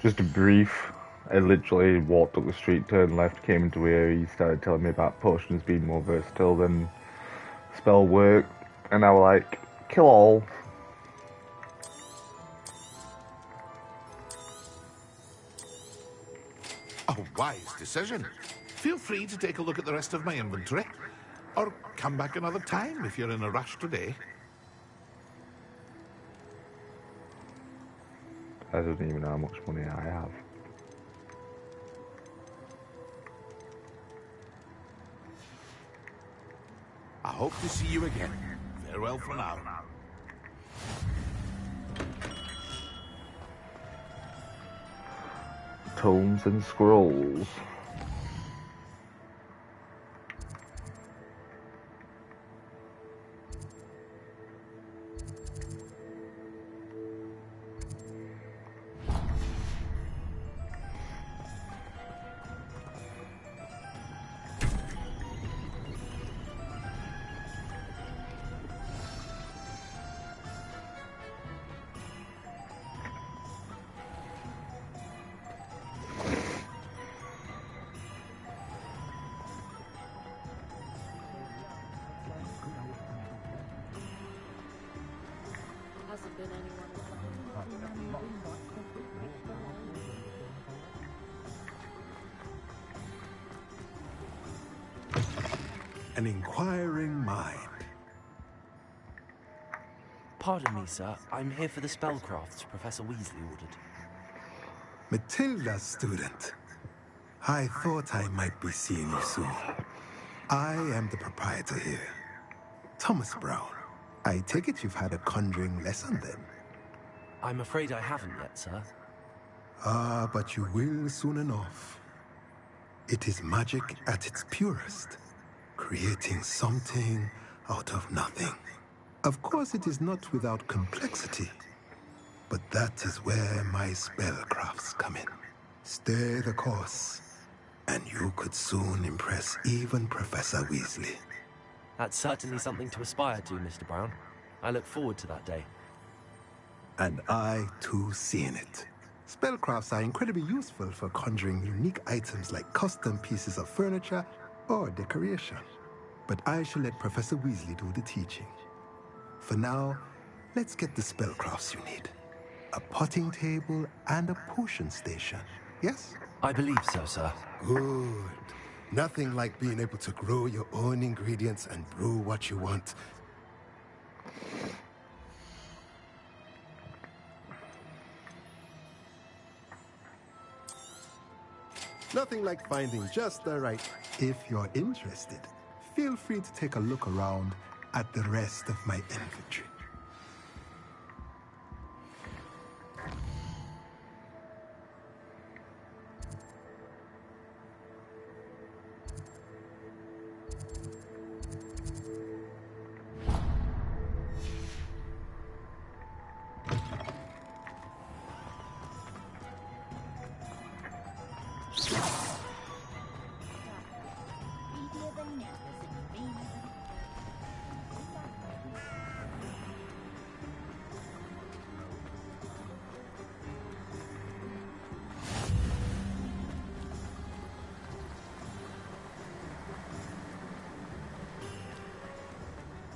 Just a brief. I literally walked up the street, turned left, came into where he started telling me about potions being more versatile than spell work, and I was like, kill all. A wise decision. Feel free to take a look at the rest of my inventory. Or come back another time if you're in a rush today. I don't even know how much money I have. I hope to see you again. Farewell for now. Tomes and scrolls. An inquiring mind. Pardon me, sir. I'm here for the spellcrafts Professor Weasley ordered. Matilda's student. I thought I might be seeing you soon. I am the proprietor here. Thomas Brown. I take it you've had a conjuring lesson then? I'm afraid I haven't yet, sir. Ah, but you will soon enough. It is magic at its purest, creating something out of nothing. Of course, it is not without complexity, but that is where my spellcrafts come in. Stay the course, and you could soon impress even Professor Weasley. That's certainly something to aspire to, Mr. Brown. I look forward to that day. And I, too, seen it. Spellcrafts are incredibly useful for conjuring unique items like custom pieces of furniture or decoration. But I shall let Professor Weasley do the teaching. For now, let's get the spellcrafts you need. A potting table and a potion station, yes? I believe so, sir. Good. Nothing like being able to grow your own ingredients and brew what you want. Nothing like finding just the right. If you're interested, feel free to take a look around at the rest of my inventory.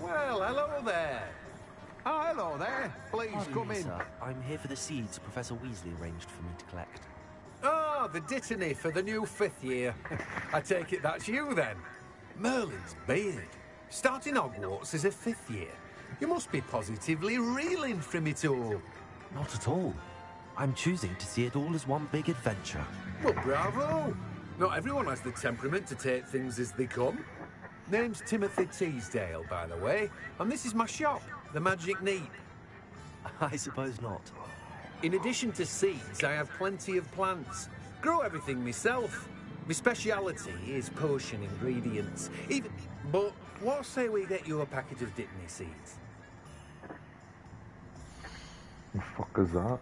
Well, hello there. Oh, hello there. Please Pardon come me, in. sir. I'm here for the seeds Professor Weasley arranged for me to collect. Oh, the dittany for the new 5th year. I take it that's you then. Merlin's beard. Starting Hogwarts as a 5th year. You must be positively reeling from it all. Not at all. I'm choosing to see it all as one big adventure. Well, bravo. Not everyone has the temperament to take things as they come. Name's Timothy Teasdale, by the way, and this is my shop, the Magic Neep. I suppose not. In addition to seeds, I have plenty of plants. Grow everything myself. My speciality is potion ingredients. But what say we get you a packet of dittany seeds? The fuck is that?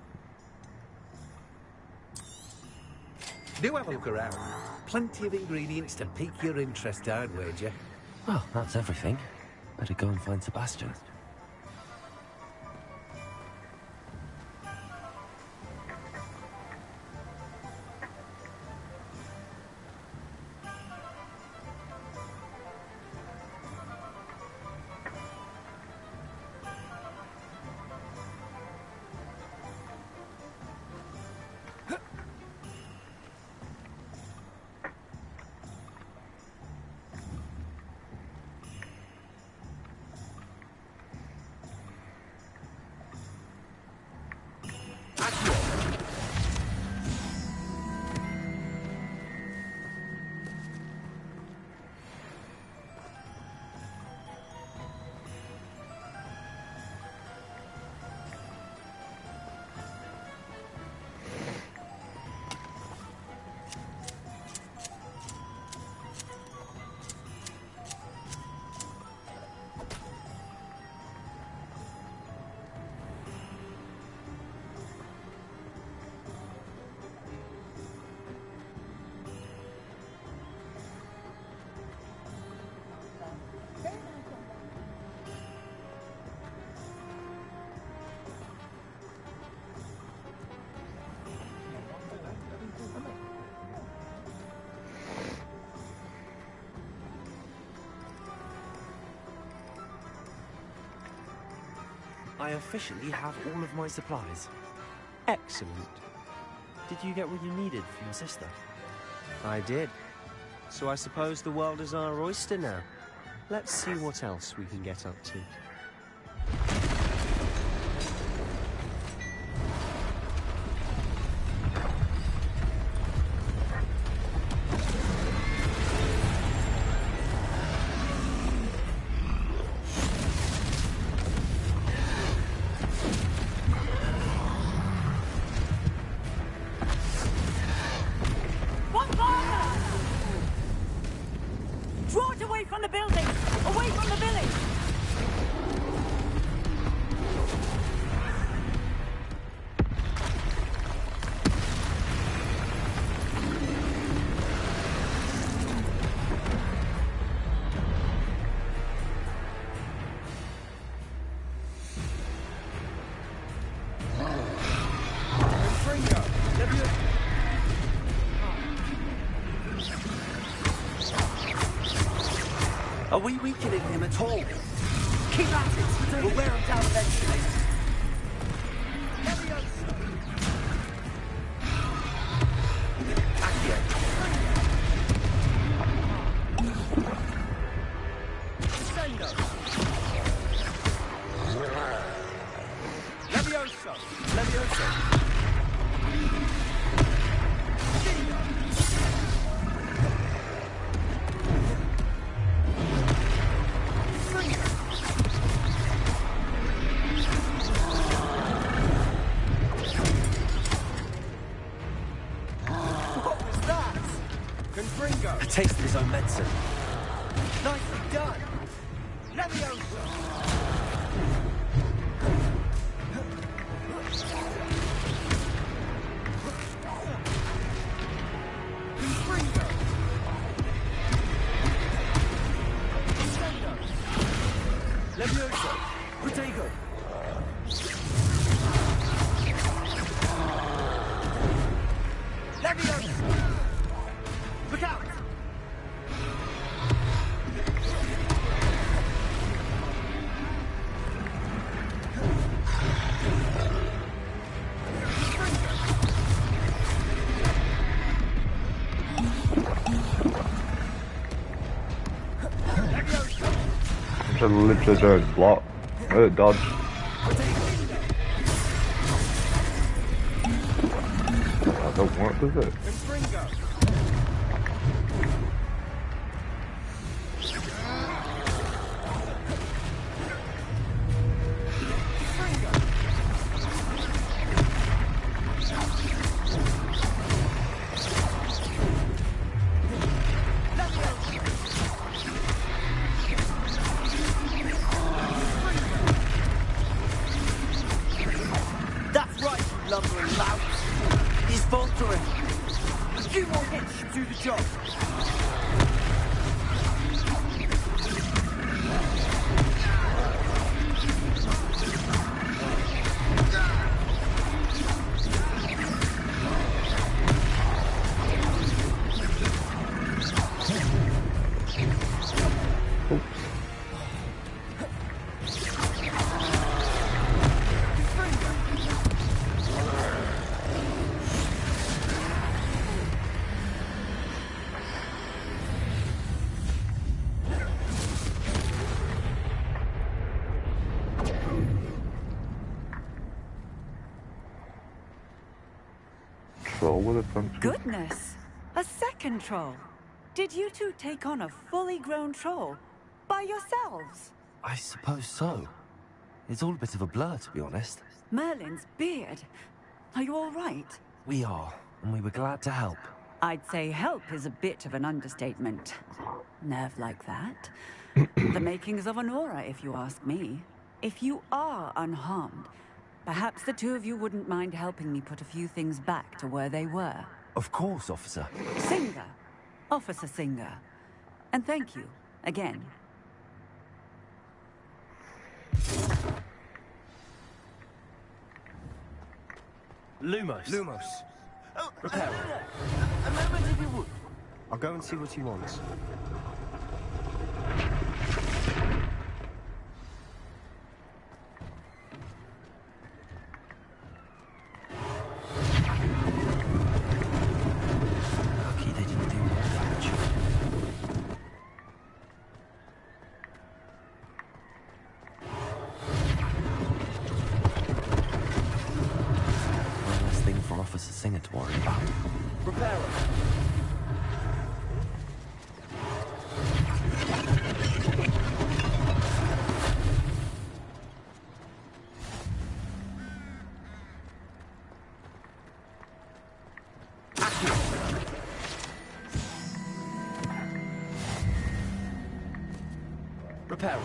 Do have a look around. Plenty of ingredients to pique your interest, I'd wager. Well, that's everything. Better go and find Sebastian. I officially have all of my supplies. Excellent. Did you get what you needed for your sister? I did. So I suppose the world is our oyster now. Let's see what else we can get up to. Draw it away from the building! Away from the village! Are we weakening him at all? Keep at it! We'll wear him down eventually. Levioso! Levioso! A taste of his own medicine. Nicely done! Levioso! Levioso! Protego! Levioso! Look out! Should literally just block. Dodge. That don't work, does it? That's right, you lumbering lout! He's faltering! A few more hits should do the job! Troll with a function. Goodness! A second troll! Did you two take on a fully grown troll? By yourselves? I suppose so. It's all a bit of a blur, to be honest. Merlin's beard. Are you all right? We are, and we were glad to help. I'd say help is a bit of an understatement. Nerve like that. The makings of an aura, if you ask me. If you are unharmed, perhaps the two of you wouldn't mind helping me put a few things back to where they were. Of course, officer. Singer. Officer Singer. And thank you, again. Lumos. Lumos. Repair. A moment if you would. I'll go and see what he wants. singer to worry about. Prepare us. Repair.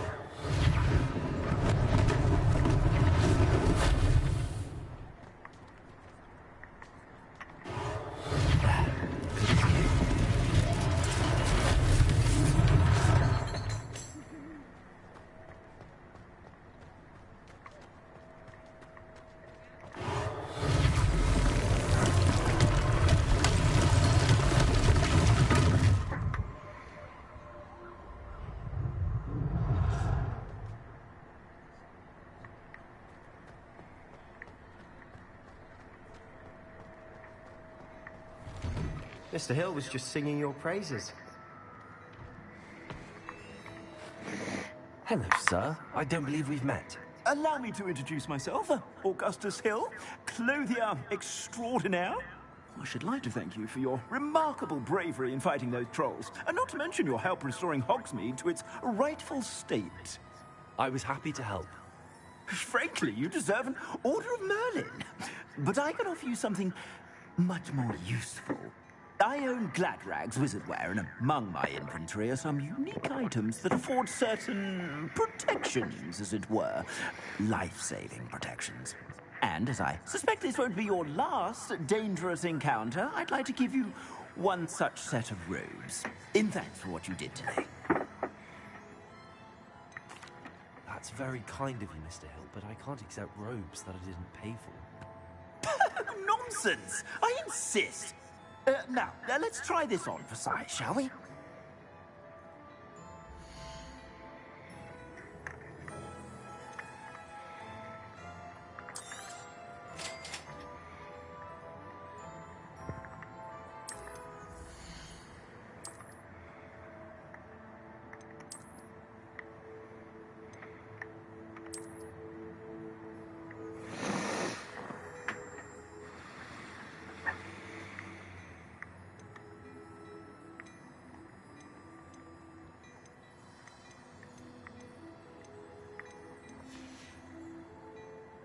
Mr. Hill was just singing your praises. Hello, sir. I don't believe we've met. Allow me to introduce myself, Augustus Hill, clothier extraordinaire. I should like to thank you for your remarkable bravery in fighting those trolls, and not to mention your help restoring Hogsmeade to its rightful state. I was happy to help. Frankly, you deserve an Order of Merlin. But I can offer you something much more useful. I own Gladrag's wizardware, and among my inventory are some unique items that afford certain protections, as it were. Life-saving protections. And as I suspect this won't be your last dangerous encounter, I'd like to give you one such set of robes, in thanks for what you did today. That's very kind of you, Mr. Hill, but I can't accept robes that I didn't pay for. Nonsense! I insist! Now, let's try this on for size, shall we?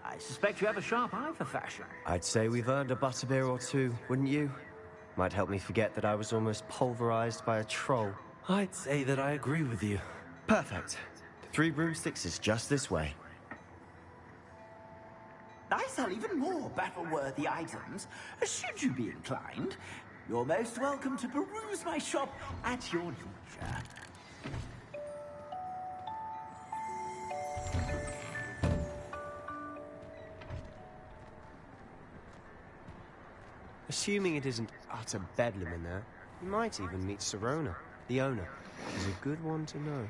I suspect you have a sharp eye for fashion. I'd say we've earned a butterbeer or two, wouldn't you? Might help me forget that I was almost pulverized by a troll. I'd say that I agree with you. Perfect. The 3 broomsticks is just this way. I sell even more battle-worthy items. Should you be inclined, you're most welcome to peruse my shop at your leisure. Assuming it isn't utter bedlam in there, you might even meet Sirona, the owner. She's a good one to know.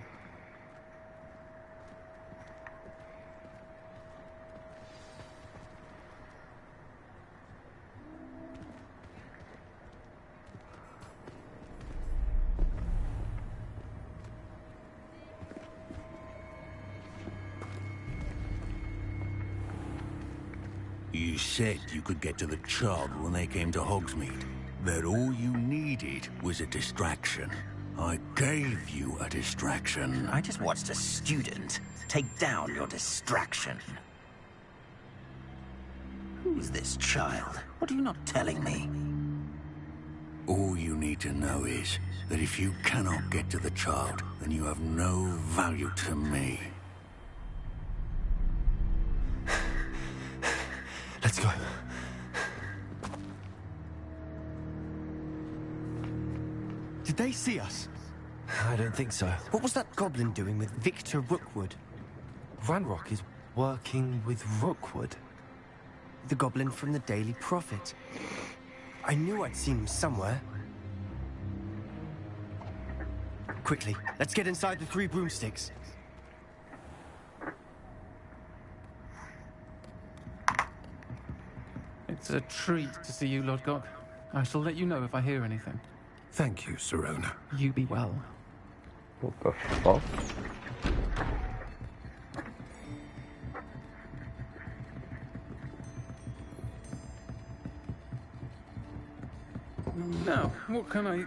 You said you could get to the child when they came to Hogsmeade. That all you needed was a distraction. I gave you a distraction. I just watched a student take down your distraction. Who's this child? What are you not telling me? All you need to know is that if you cannot get to the child, then you have no value to me. Let's go. Did they see us? I don't think so. What was that goblin doing with Victor Rookwood? Ranrock is working with Rookwood. The goblin from the Daily Prophet. I knew I'd seen him somewhere. Quickly, let's get inside the 3 broomsticks. It's a treat to see you, Lodgok. I shall let you know if I hear anything. Thank you, Sirona. You be well. What the fuck? Now, what can I...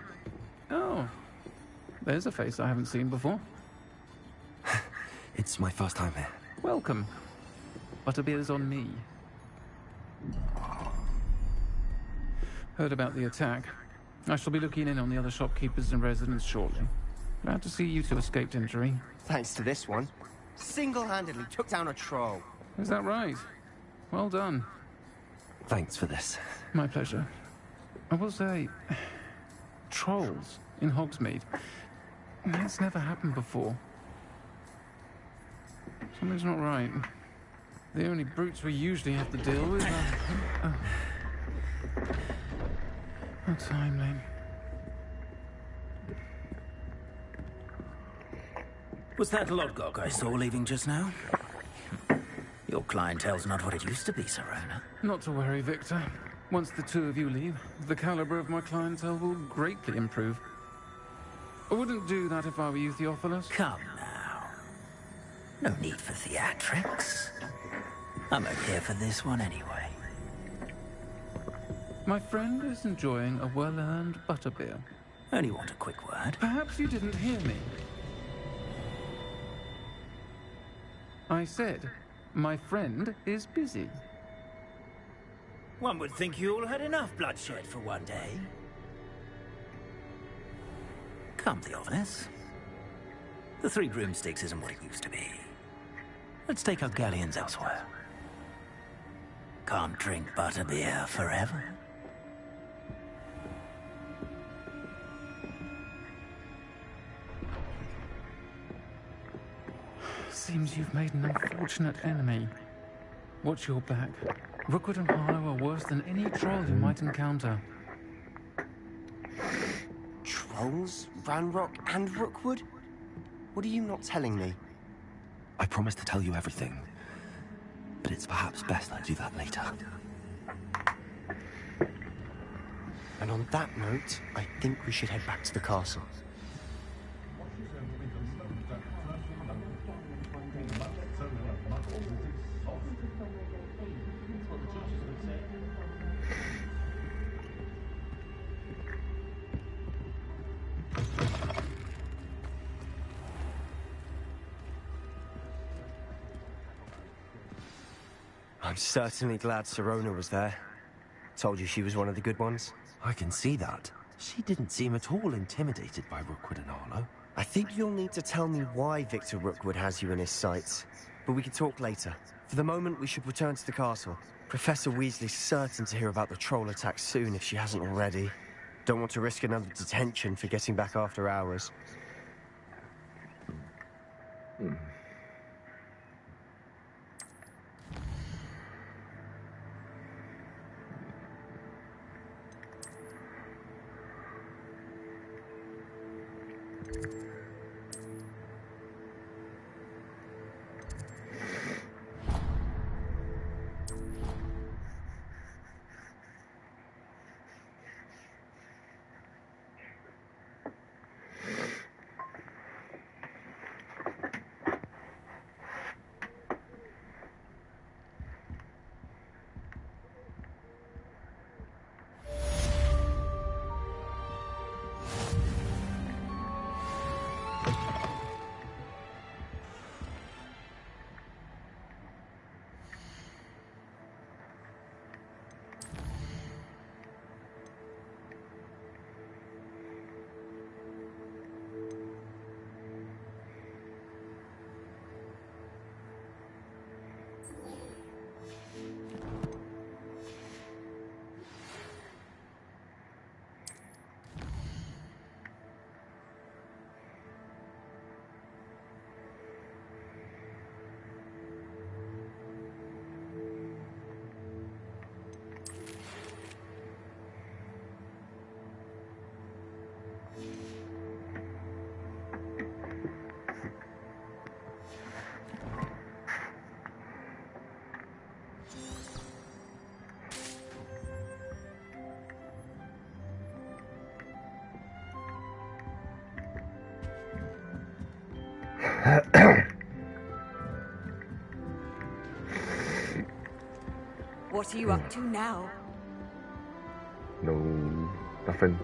Oh, there's a face I haven't seen before. It's my first time here. Welcome. Butterbeer's on me. Heard about the attack. I shall be looking in on the other shopkeepers and residents shortly. Glad to see you two escaped injury. Thanks to this one. Single-handedly took down a troll. Is that right? Well done. Thanks for this. My pleasure. I will say... trolls in Hogsmeade. That's never happened before. Something's not right. The only brutes we usually have to deal with are... How timely. Was that Lodgok I saw leaving just now? Your clientele's not what it used to be, Serona. Not to worry, Victor. Once the two of you leave, the caliber of my clientele will greatly improve. I wouldn't do that if I were you, Theophilus. Come now. No need for theatrics. I'm okay for this one anyway. My friend is enjoying a well-earned butterbeer. Only want a quick word. Perhaps you didn't hear me. I said, my friend is busy. One would think you all had enough bloodshed for one day. Come, Theophilus. The Three Broomsticks isn't what it used to be. Let's take our galleons elsewhere. Can't drink butterbeer forever. Seems you've made an unfortunate enemy. Watch your back. Rookwood and Harlow are worse than any troll you might encounter. Trolls? Ranrock and Rookwood? What are you not telling me? I promised to tell you everything, but it's perhaps best I do that later. And on that note, I think we should head back to the castle. I'm certainly glad Serona was there. Told you she was one of the good ones. I can see that. She didn't seem at all intimidated by Rookwood and Harlow. I think you'll need to tell me why Victor Rookwood has you in his sights. But we can talk later. For the moment, we should return to the castle. Professor Weasley's certain to hear about the troll attack soon if she hasn't already. Don't want to risk another detention for getting back after hours. What are you up to now? No. Nothing.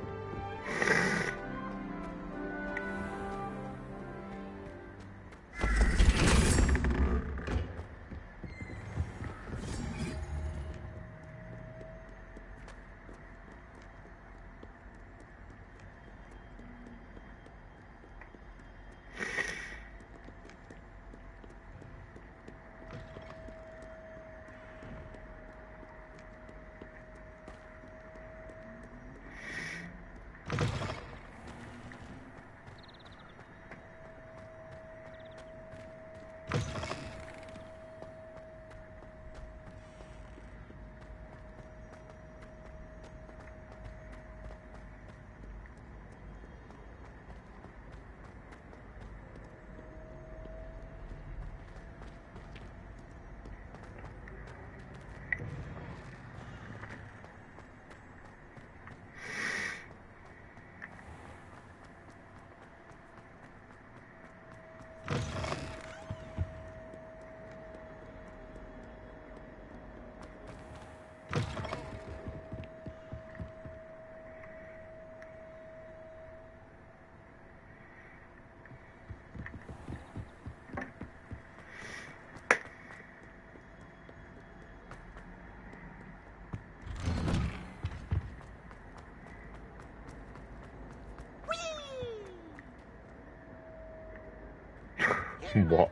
What?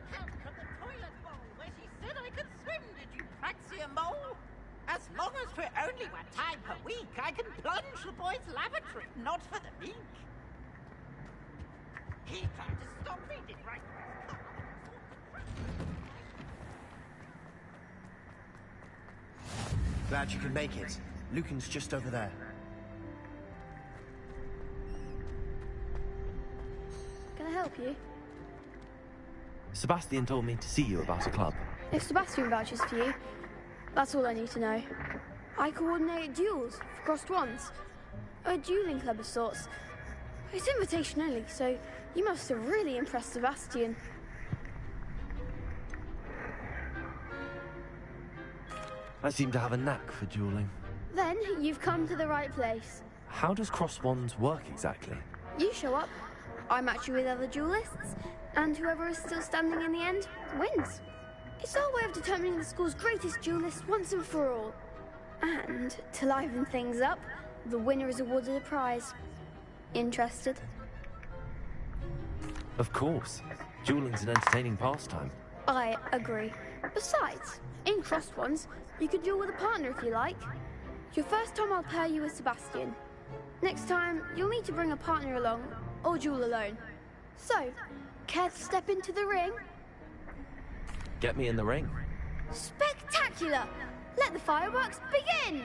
As long as for only 1 time per week, I can plunge the boy's lavatory, not for the meek. He tried to stop me, did right to his car. Glad you could make it. Lucan's just over there. Can I help you? Sebastian told me to see you about a club. If Sebastian vouches for you, that's all I need to know. I coordinate duels for crossed ones. A dueling club of sorts. It's invitation only, so you must have really impressed Sebastian. I seem to have a knack for dueling. Then you've come to the right place. How does cross wands work exactly? You show up, I match you with other duelists, and whoever is still standing in the end wins. It's our way of determining the school's greatest duelist once and for all. And to liven things up, the winner is awarded a prize. Interested? Of course. Dueling's an entertaining pastime. I agree. Besides, in crossed ones, you could duel with a partner if you like. Your first time I'll pair you with Sebastian. Next time, you'll need to bring a partner along, or duel alone. So, care to step into the ring? Get me in the ring. Spectacular! Let the fireworks begin!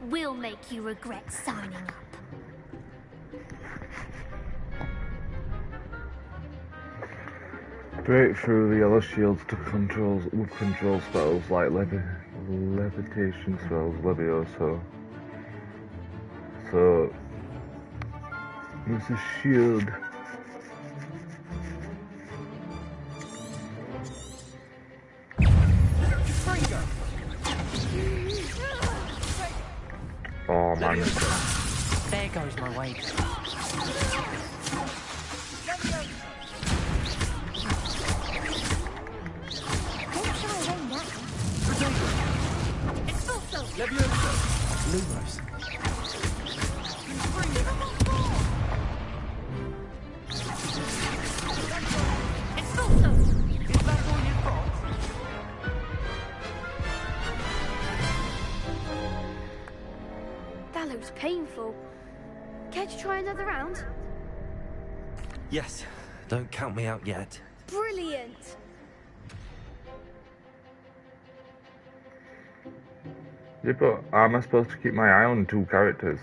We'll make you regret signing up. Break through the yellow shields to control spells like levitation spells, Levioso. So there's a shield. Oh man. There goes my weight. Lumos. That looks painful. Care to try another round? Yes. Don't count me out yet. Brilliant! Yeah, but how am I supposed to keep my eye on 2 characters?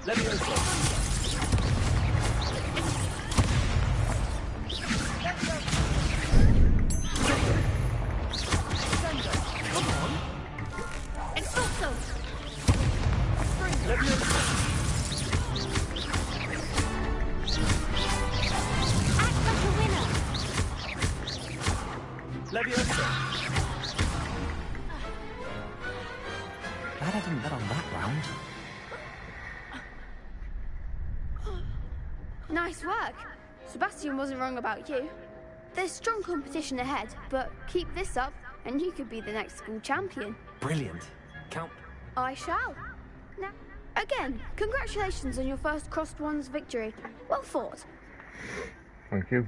Glad I didn't bet on that round. Nice work. Sebastian wasn't wrong about you. There's strong competition ahead, but keep this up and you could be the next school champion. Brilliant. Count. I shall. Now, again, congratulations on your first Crossed Ones victory. Well fought. Thank you.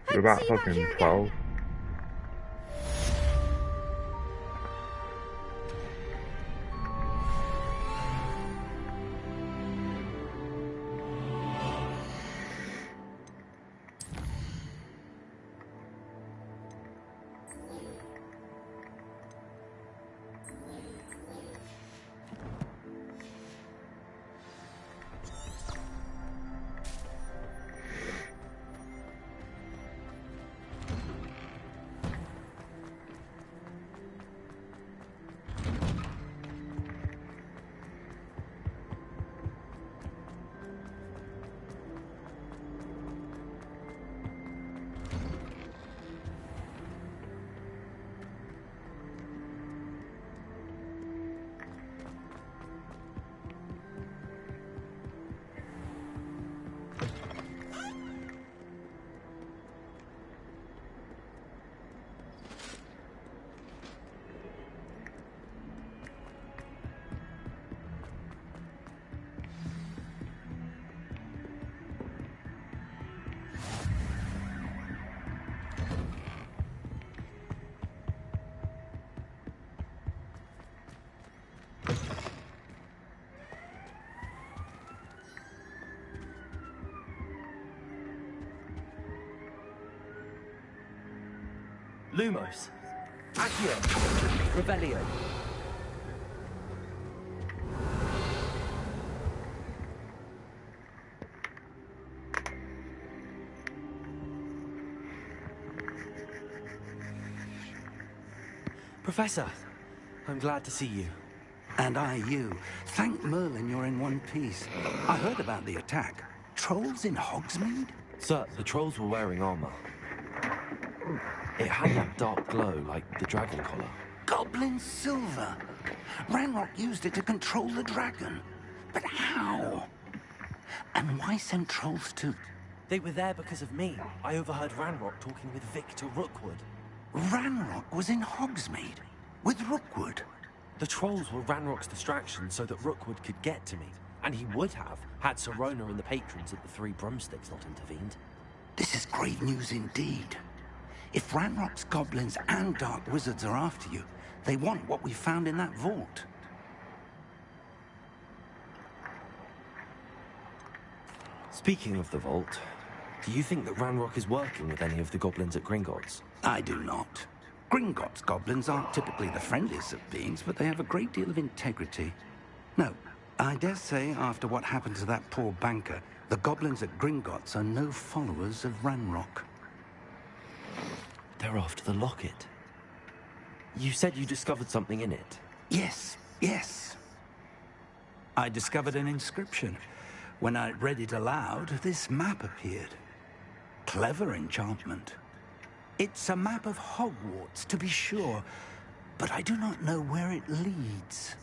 Hope We're to about see you back fucking here again. 12. Lumos. Accio. Revelio. Professor, I'm glad to see you. And I you. Thank Merlin you're in one piece. I heard about the attack. Trolls in Hogsmeade? Sir, the trolls were wearing armor. It had that dark glow like the dragon collar. Goblin silver. Ranrock used it to control the dragon. But how? And why send trolls to... They were there because of me. I overheard Ranrock talking with Victor Rookwood. Ranrock was in Hogsmeade? With Rookwood? The trolls were Ranrock's distraction so that Rookwood could get to me. And he would have, had Sirona and the patrons at the Three Broomsticks not intervened. This is great news indeed. If Ranrock's goblins and dark wizards are after you, they want what we found in that vault. Speaking of the vault, do you think that Ranrock is working with any of the goblins at Gringotts? I do not. Gringotts goblins aren't typically the friendliest of beings, but they have a great deal of integrity. No, I dare say after what happened to that poor banker, the goblins at Gringotts are no followers of Ranrock. They're after the locket. You said you discovered something in it. Yes, yes. I discovered an inscription. When I read it aloud, this map appeared. Clever enchantment. It's a map of Hogwarts, to be sure, but I do not know where it leads.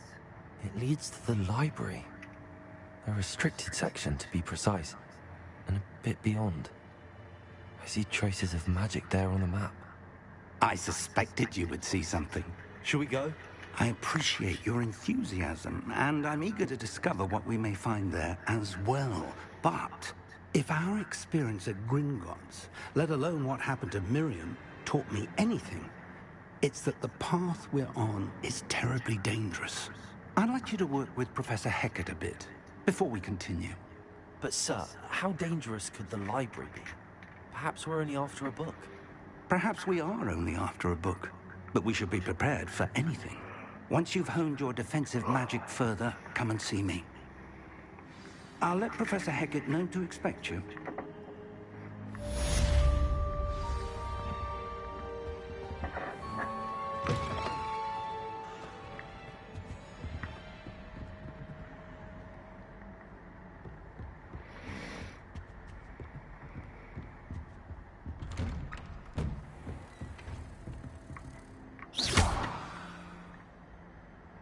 It leads to the library. A restricted section, to be precise, and a bit beyond. I see traces of magic there on the map. I suspected you would see something. Shall we go? I appreciate your enthusiasm, and I'm eager to discover what we may find there as well. But if our experience at Gringotts, let alone what happened to Miriam, taught me anything, it's that the path we're on is terribly dangerous. I'd like you to work with Professor Hecat a bit before we continue. But sir, how dangerous could the library be? Perhaps we're only after a book. Perhaps we are only after a book, but we should be prepared for anything. Once you've honed your defensive magic further, come and see me. I'll let Professor Hecat know to expect you.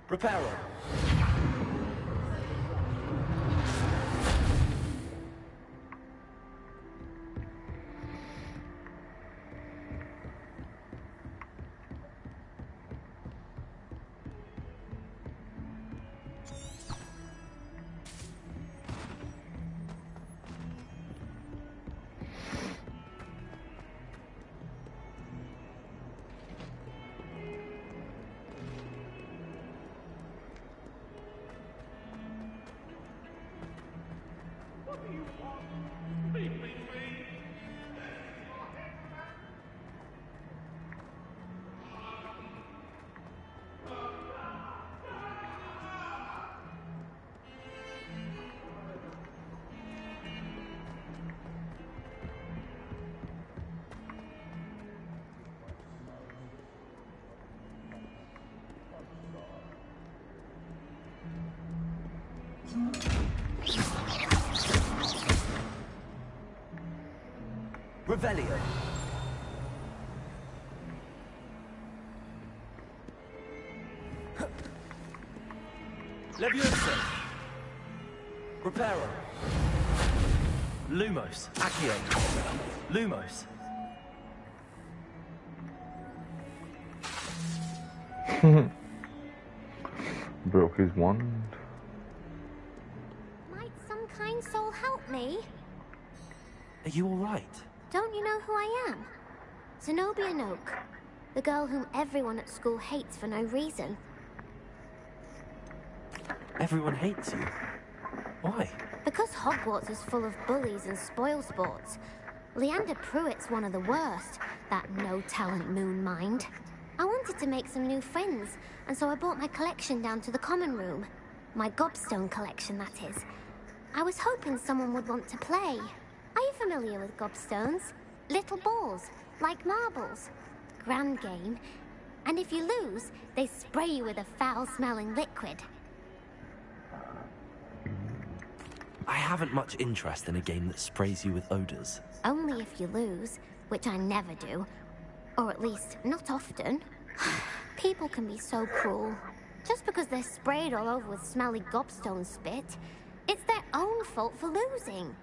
Reparo. Revelio. Leviosa. Reparo. Lumos. Accio. Lumos. Broke his wand. Might some kind soul help me? Are you all right? Don't you know who I am? Zenobia Noak, the girl whom everyone at school hates for no reason. Everyone hates you. Why? Because Hogwarts is full of bullies and spoilsports. Leander Pruitt's one of the worst, that no-talent moon mind. I wanted to make some new friends, and so I brought my collection down to the common room. My gobstone collection, that is. I was hoping someone would want to play. Are you familiar with gobstones? Little balls, like marbles. Grand game. And if you lose, they spray you with a foul-smelling liquid. I haven't much interest in a game that sprays you with odors. Only if you lose, which I never do. Or at least, not often. People can be so cruel. Just because they're sprayed all over with smelly gobstone spit, it's their own fault for losing.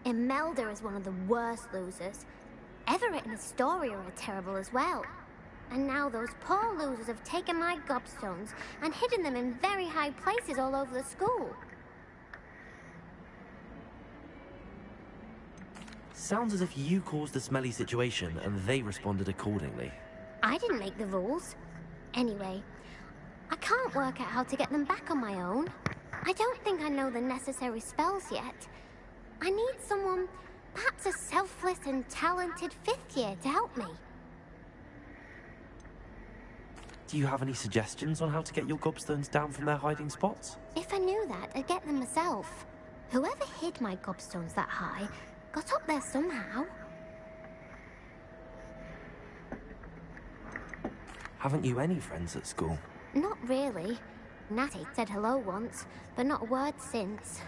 Imelda is one of the worst losers. Everett and Astoria are terrible as well. And now those poor losers have taken my gobstones and hidden them in very high places all over the school. Sounds as if you caused the smelly situation and they responded accordingly. I didn't make the rules. Anyway, I can't work out how to get them back on my own. I don't think I know the necessary spells yet. I need someone, perhaps a selfless and talented fifth year to help me. Do you have any suggestions on how to get your gobstones down from their hiding spots? If I knew that, I'd get them myself. Whoever hid my gobstones that high got up there somehow. Haven't you any friends at school? Not really. Natty said hello once, but not a word since.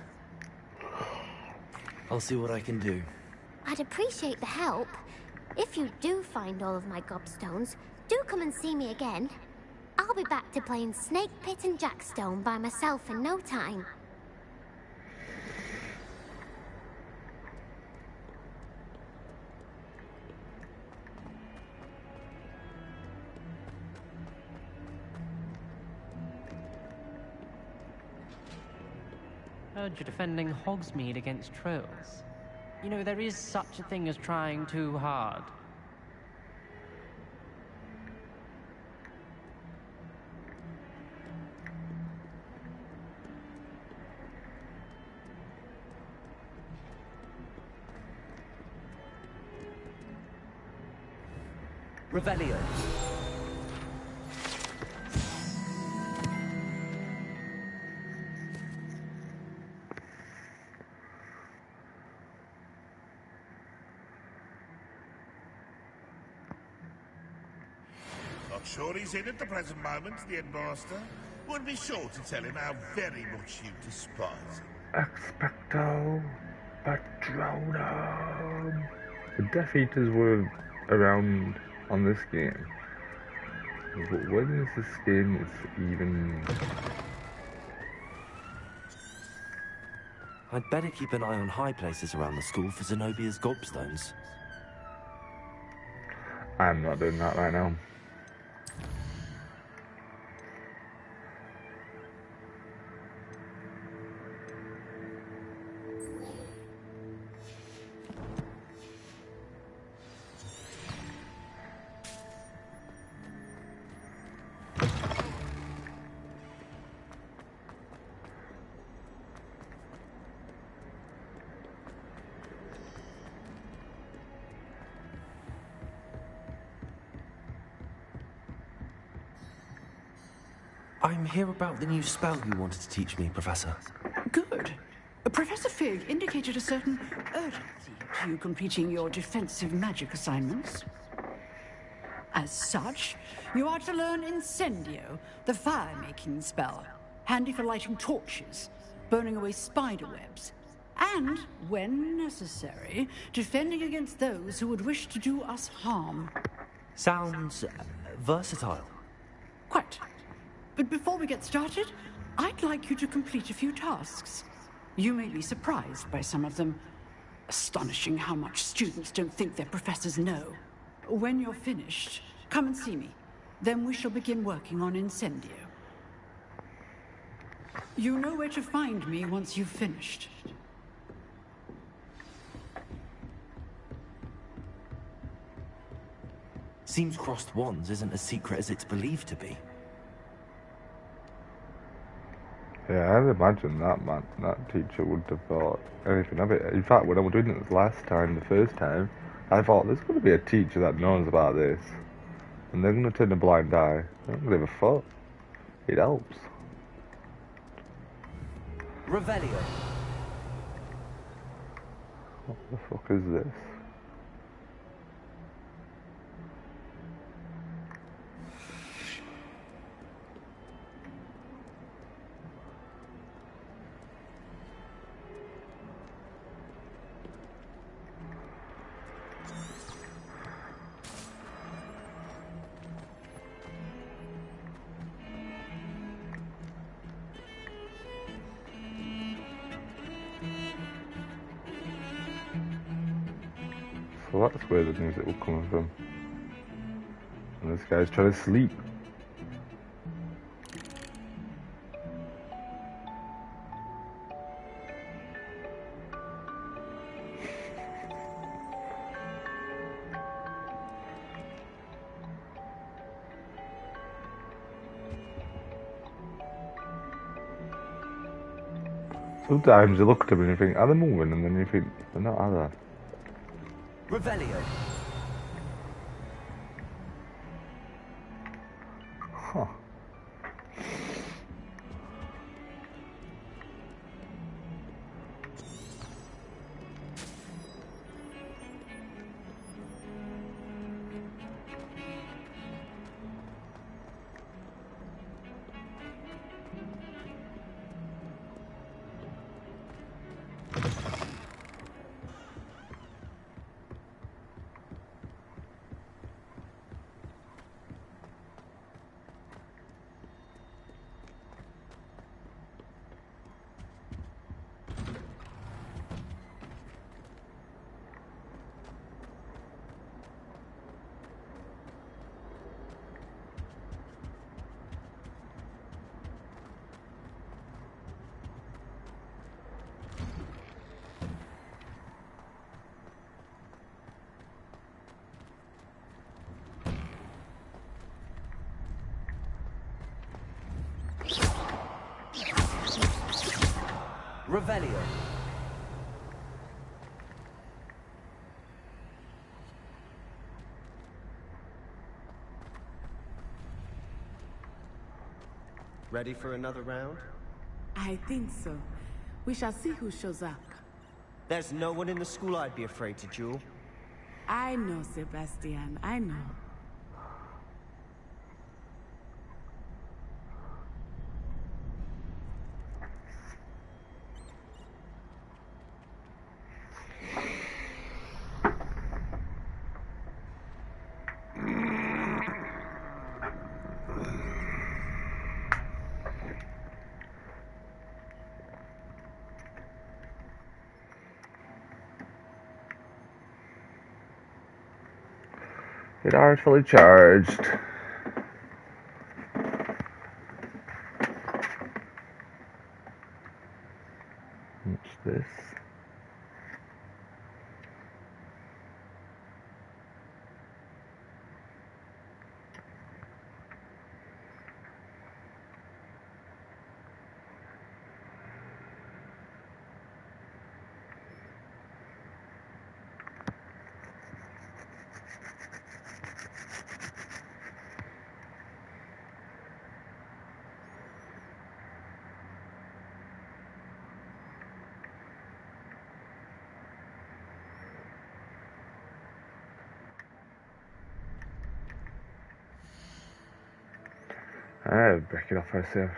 I'll see what I can do. I'd appreciate the help. If you do find all of my gobstones, do come and see me again. I'll be back to playing Snake Pit and Jackstone by myself in no time. Heard you're defending Hogsmeade against trolls. You know, there is such a thing as trying too hard. Revelio. not sure he's in at the present moment, the headmaster. We'll be sure to tell him how very much you despise him. Expecto Patronum. The Death Eaters were around on this game. But when is this game even... I'd better keep an eye on high places around the school for Zenobia's gobstones. I'm not doing that right now. I'm here about the new spell you wanted to teach me, Professor. Good. Professor Fig indicated a certain urgency to you completing your defensive magic assignments. As such, you are to learn Incendio, the fire-making spell, handy for lighting torches, burning away spider webs, and, when necessary, defending against those who would wish to do us harm. Sounds versatile. Quite. But before we get started, I'd like you to complete a few tasks. You may be surprised by some of them. Astonishing how much students don't think their professors know. When you're finished, come and see me. Then we shall begin working on Incendio. You know where to find me once you've finished. Seems crossed wands isn't as secret as it's believed to be. Yeah, I'd imagine that teacher would have thought anything of it. In fact, when I was doing it the first time, I thought there's going to be a teacher that knows about this. And they're going to turn a blind eye. I don't give a fuck. It helps. Revelio. What the fuck is this? So that's where the music will come from. And this guy's trying to sleep. Sometimes you look at them and you think, are they moving? And then you think, they're not, are they? Revelio. Huh. Revelio. Ready for another round? I think so. We shall see who shows up. There's no one in the school I'd be afraid to duel. I know, Sebastian. I know. Guitar is fully charged. What's this? Break it off myself.